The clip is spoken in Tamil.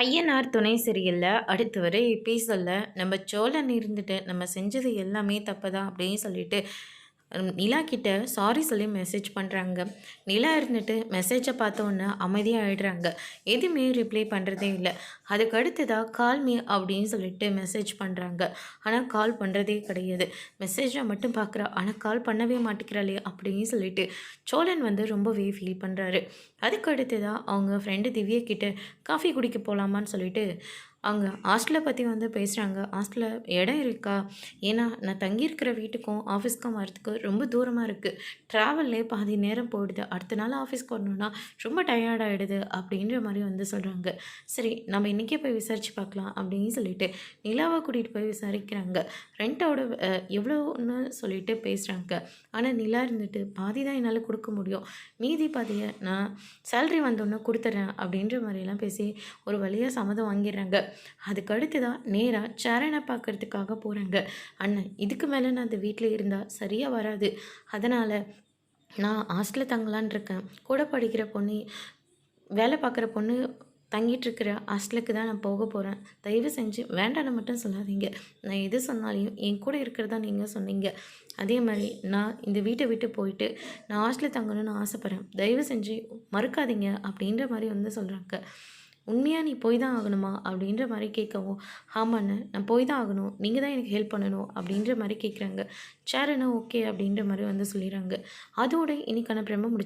ஐயனார் துணை சரியில்ல. அடுத்து வர எபிசோட்ல நம்ம சோழன் இருந்துட்டு, நம்ம செஞ்சது எல்லாமே தப்பு தான் அப்படின்னு சொல்லிட்டு, நிலா கிட்ட சாரி சொல்லி மெசேஜ் பண்ணுறாங்க. நிலா இருந்துட்டு மெசேஜை பார்த்தோன்னே அமைதியாக ஆயிடுறாங்க. எதுவுமே ரிப்ளை பண்ணுறதே இல்லை. அதுக்கு அடுத்ததாக கால் மீ அப்படின்னு சொல்லிட்டு மெசேஜ் பண்ணுறாங்க. ஆனால் கால் பண்ணுறதே கிடையாது. மெசேஜை மட்டும் பார்க்குறா, ஆனால் கால் பண்ணவே மாட்டேங்கிறாளே அப்படின்னு சொல்லிட்டு சோழன் வந்து ரொம்பவே ஃபீல் பண்ணுறாரு. அதுக்கு அடுத்ததாக அவங்க ஃப்ரெண்டு திவ்யா கிட்ட காஃபி குடிக்க போகலாமான்னு சொல்லிட்டு அவங்க ஹாஸ்டலை பற்றி வந்து பேசுகிறாங்க. ஹாஸ்டலில் இடம் இருக்கா? ஏன்னா நான் தங்கியிருக்கிற வீட்டுக்கும் ஆஃபீஸ்க்கும் வரதுக்கு ரொம்ப தூரமாக இருக்குது. ட்ராவல்லே பாதி நேரம் போயிடுது. அடுத்த நாள் ஆஃபீஸ்க்கு வரணுன்னா ரொம்ப டயர்டாகிடுது அப்படின்ற மாதிரி வந்து சொல்கிறாங்க. சரி நம்ம இன்றைக்கே போய் விசாரித்து பார்க்கலாம் அப்படின்னு சொல்லிட்டு நிலாவை கூட்டிகிட்டு போய் விசாரிக்கிறாங்க. ரெண்ட்டோட எவ்வளோன்னு சொல்லிட்டு பேசுகிறாங்க. ஆனால் நிலா இருந்துட்டு பாதி தான் என்னால் கொடுக்க முடியும், மீதி பாதியை நான் சேல்ரி வந்தோன்னே கொடுத்துட்றேன் அப்படின்ற மாதிரிலாம் பேசி ஒரு வழியாக சம்மதம் வாங்கிடுறாங்க. அதுக்கு அடுத்து தான் நேராக சரணை பார்க்கறதுக்காக போகிறாங்க. அண்ணன் இதுக்கு மேலே நான் அந்த வீட்டில் இருந்தால் சரியாக வராது, அதனால் நான் ஹாஸ்டலில் தங்கலான் இருக்கேன். கூட படிக்கிற பொண்ணு, வேலை பார்க்குற பொண்ணு தங்கிட்டுருக்கிற ஹாஸ்டலுக்கு தான் நான் போக போகிறேன். தயவு செஞ்சு வேண்டான்னு மட்டும் சொல்லாதீங்க. நான் எது சொன்னாலையும் என் கூட இருக்கிறதா நீங்கள் சொன்னீங்க. அதே மாதிரி நான் இந்த வீட்டை விட்டு போயிட்டு நான் ஹாஸ்டலில் தங்கணும்னு ஆசைப்பட்றேன். தயவு செஞ்சு மறுக்காதீங்க அப்படின்ற மாதிரி வந்து சொல்கிறாங்க. உண்மையாக நீ போய் தான் ஆகணுமா அப்படின்ற மாதிரி கேட்கவும், ஆமாண்ணே நான் போய் தான் ஆகணும், நீங்கள் தான் எனக்கு ஹெல்ப் பண்ணணும் அப்படின்ற மாதிரி கேட்குறாங்க. சரிண்ணா ஓகே அப்படின்ற மாதிரி வந்து சொல்லிடுறாங்க. அதோட இன்னைக்கான பிரம்ம முடிச்சு